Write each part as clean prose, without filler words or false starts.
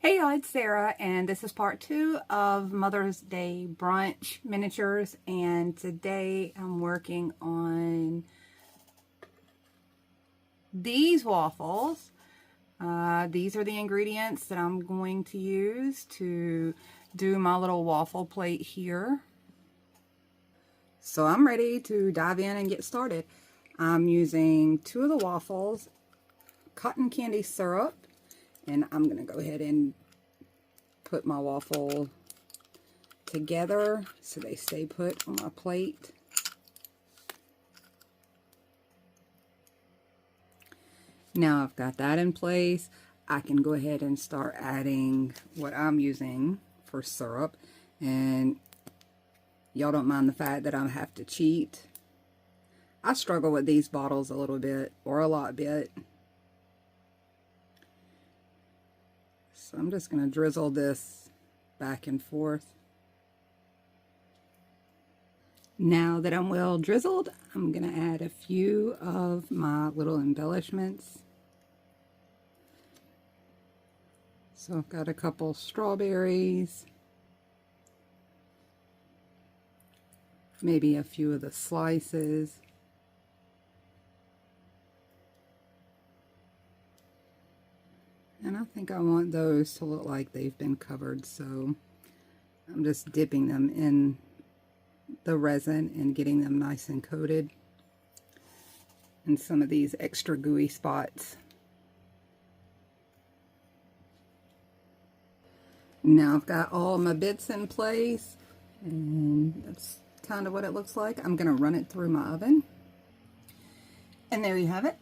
Hey y'all, it's Sarah, and this is part 2 of Mother's Day brunch miniatures, and today I'm working on these waffles. These are the ingredients that I'm going to use to do my little waffle plate here. So I'm ready to dive in and get started. I'm using 2 of the waffles, cotton candy syrup, and I'm going to go ahead and put my waffle together so they stay put on my plate. Now I've got that in place, I can go ahead and start adding what I'm using for syrup. And y'all don't mind the fact that I have to cheat. I struggle with these bottles a little bit, or a lot bit. So I'm just going to drizzle this back and forth. Now that I'm well drizzled, I'm going to add a few of my little embellishments. So I've got a couple strawberries, maybe a few of the slices. And I think I want those to look like they've been covered, so I'm just dipping them in the resin and getting them nice and coated in some of these extra gooey spots. Now I've got all my bits in place, and that's kind of what it looks like. I'm going to run it through my oven. And there you have it.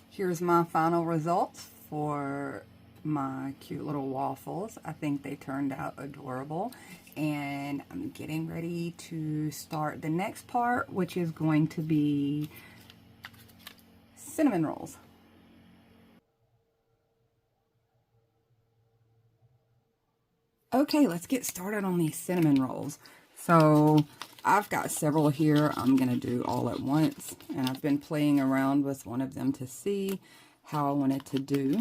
Here's my final results for my cute little waffles. I think they turned out adorable, and I'm getting ready to start the next part, which is going to be cinnamon rolls. Okay, let's get started on these cinnamon rolls. So I've got several here I'm going to do all at once, and I've been playing around with one of them to see how I want it to do.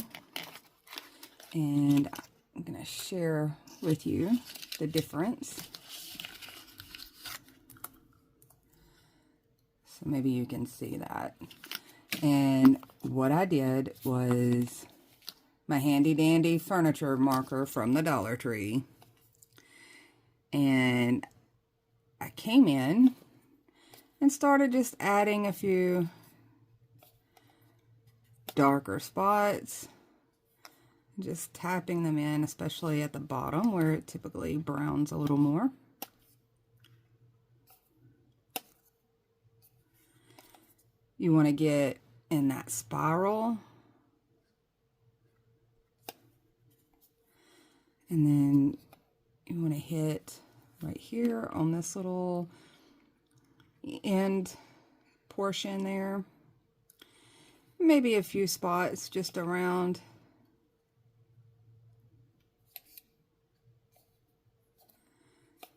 And I'm going to share with you the difference. So maybe you can see that. And what I did was my handy dandy furniture marker from the Dollar Tree. And I came in and started just adding a few darker spots, just tapping them in, especially at the bottom where it typically browns a little more. You want to get in that spiral, and then you want to hit right here on this little end portion there. Maybe a few spots just around.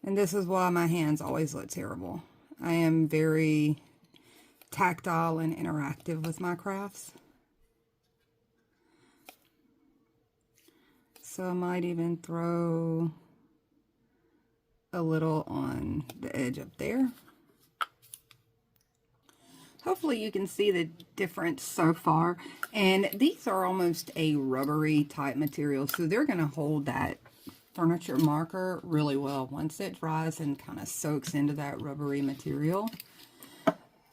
And this is why my hands always look terrible. I am very tactile and interactive with my crafts. So I might even throw a little on the edge up there. Hopefully you can see the difference so far. And these are almost a rubbery type material, so they're going to hold that furniture marker really well once it dries and kind of soaks into that rubbery material.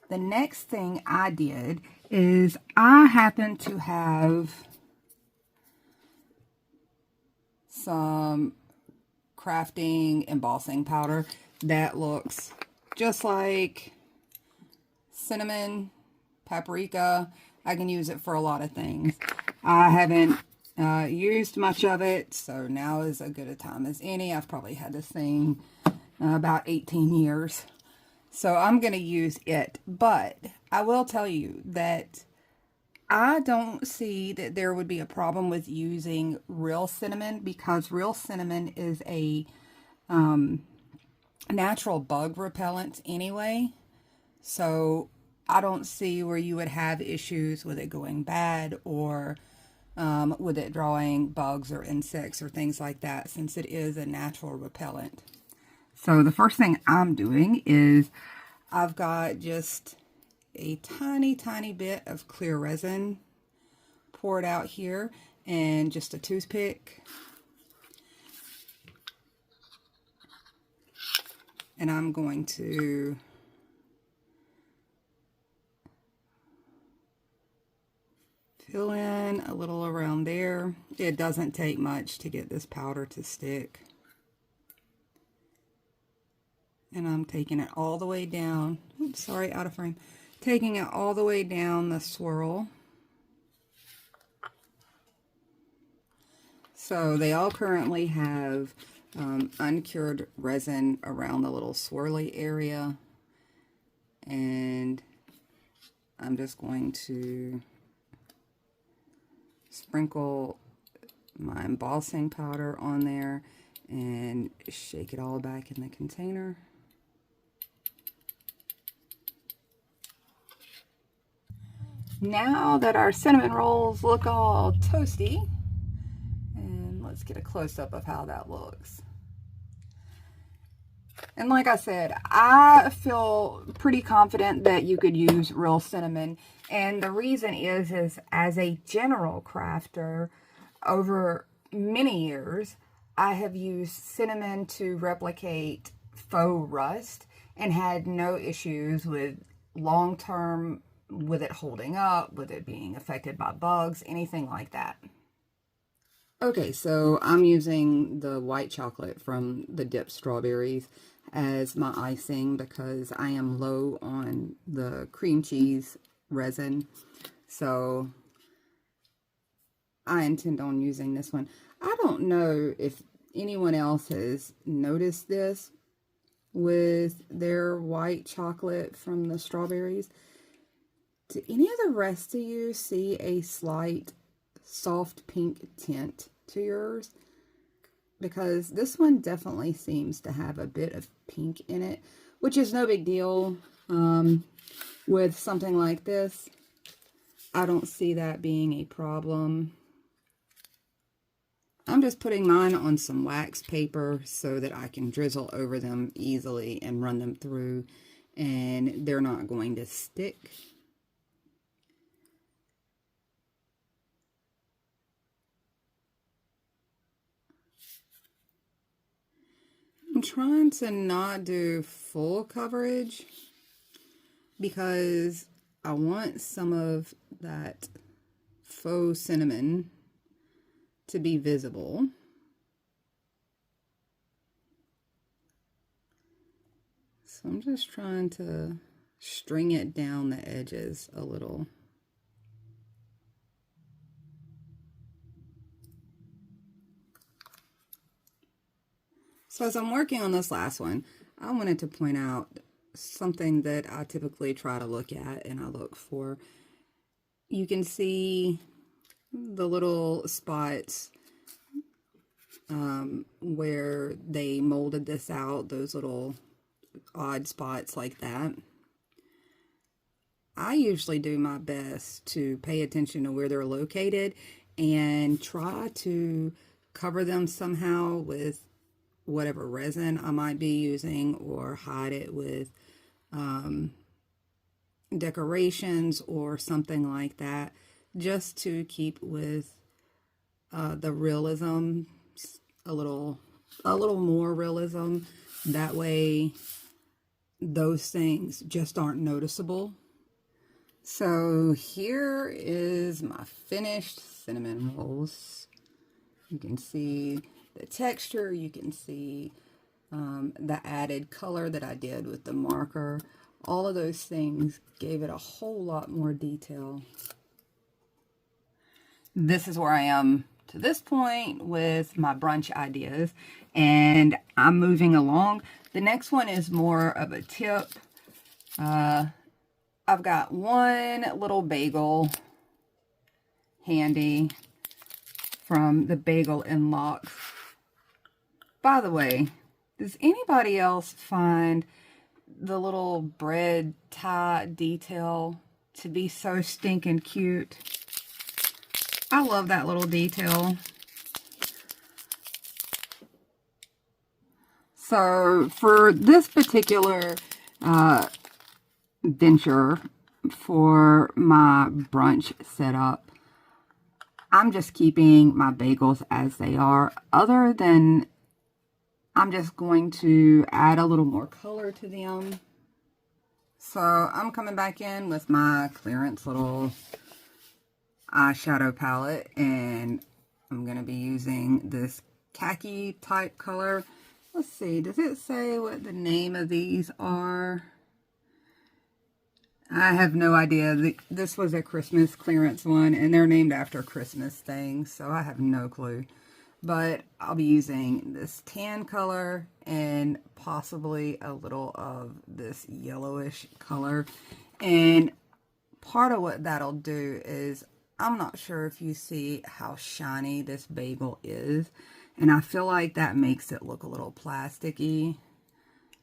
The next thing I did is I happen to have some crafting embossing powder that looks just like cinnamon, paprika. I can use it for a lot of things. I haven't used much of it, so now is as good a time as any. I've probably had this thing about 18 years. So I'm going to use it, but I will tell you that I don't see that there would be a problem with using real cinnamon, because real cinnamon is a natural bug repellent anyway. So I don't see where you would have issues with it going bad or with it drawing bugs or insects or things like that, since it is a natural repellent. So the first thing I'm doing is I've got just a tiny, tiny bit of clear resin poured out here and just a toothpick. And I'm going to fill in a little around there. It doesn't take much to get this powder to stick. And I'm taking it all the way down. Oops, sorry, out of frame. Taking it all the way down the swirl. So they all currently have uncured resin around the little swirly area. And I'm just going to sprinkle my embossing powder on there and shake it all back in the container. Now that our cinnamon rolls look all toasty, and let's get a close-up of how that looks. And like I said, I feel pretty confident that you could use real cinnamon. And the reason is as a general crafter, over many years, I have used cinnamon to replicate faux rust and had no issues with long-term, with it holding up, with it being affected by bugs, anything like that. Okay, so I'm using the white chocolate from the dipped strawberries as my icing because I am low on the cream cheese resin. So I intend on using this one. I don't know if anyone else has noticed this with their white chocolate from the strawberries. Do any of the rest of you see a slight soft pink tint to yours? Because this one definitely seems to have a bit of pink in it, which is no big deal with something like this. I don't see that being a problem. I'm just putting mine on some wax paper so that I can drizzle over them easily and run them through, and they're not going to stick. I'm trying to not do full coverage because I want some of that faux cinnamon to be visible. So I'm just trying to string it down the edges a little. So as I'm working on this last one, I wanted to point out something that I typically try to look at and I look for. You can see the little spots where they molded this out, those little odd spots like that. I usually do my best to pay attention to where they're located and try to cover them somehow with whatever resin I might be using, or hide it with decorations or something like that, just to keep with the realism, a little more realism. That way those things just aren't noticeable. So here is my finished cinnamon rolls. You can see the texture, you can see the added color that I did with the marker. All of those things gave it a whole lot more detail. This is where I am to this point with my brunch ideas, and I'm moving along. The next one is more of a tip. I've got one little bagel handy from the Bagel and Lock. By the way, does anybody else find the little bread tie detail to be so stinking cute? I love that little detail. So for this particular venture for my brunch setup, I'm just keeping my bagels as they are, other than I'm just going to add a little more color to them. So I'm coming back in with my clearance little eyeshadow palette, and I'm going to be using this khaki type color. Let's see, does it say what the name of these are? I have no idea. This was a Christmas clearance one, and they're named after Christmas things, so I have no clue. But I'll be using this tan color and possibly a little of this yellowish color. And part of what that'll do is, I'm not sure if you see how shiny this bagel is, and I feel like that makes it look a little plasticky.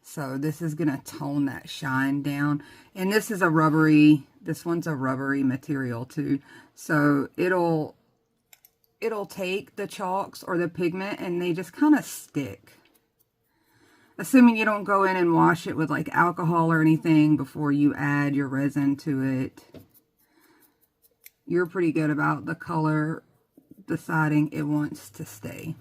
So this is going to tone that shine down. And this one's a rubbery material too. So it'll take the chalks or the pigment and they just kind of stick. Assuming you don't go in and wash it with like alcohol or anything before you add your resin to it. You're pretty good about the color deciding it wants to stay.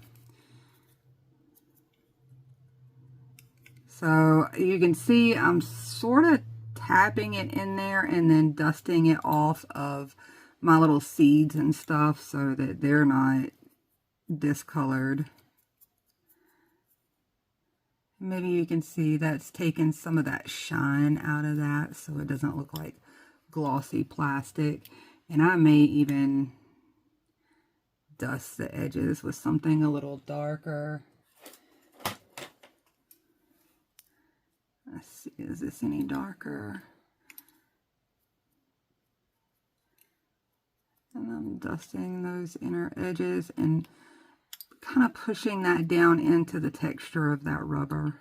So you can see I'm sort of tapping it in there and then dusting it off of my little seeds and stuff so that they're not discolored. Maybe you can see that's taken some of that shine out of that so it doesn't look like glossy plastic. And I may even dust the edges with something a little darker. Let's see, is this any darker? And I'm dusting those inner edges and kind of pushing that down into the texture of that rubber.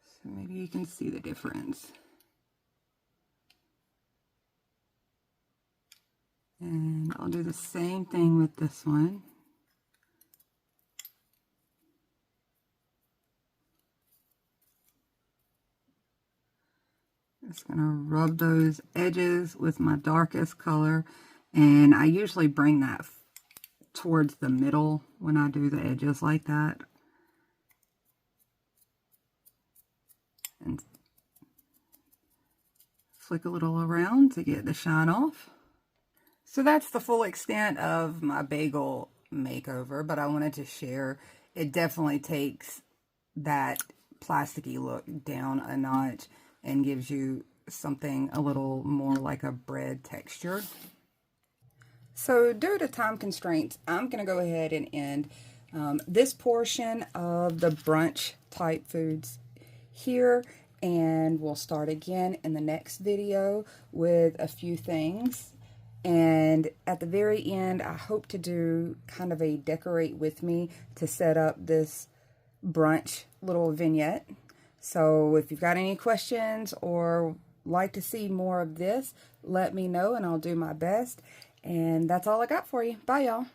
So maybe you can see the difference. And I'll do the same thing with this one. Just going to rub those edges with my darkest color. And I usually bring that towards the middle when I do the edges like that. And flick a little around to get the shine off. So that's the full extent of my bagel makeover, but I wanted to share. It definitely takes that plasticky look down a notch and gives you something a little more like a bread texture. So due to time constraints, I'm going to go ahead and end this portion of the brunch type foods here, and we'll start again in the next video with a few things. And at the very end, I hope to do kind of a decorate with me to set up this brunch little vignette. So if you've got any questions or like to see more of this, let me know and I'll do my best. And that's all I got for you. Bye, y'all.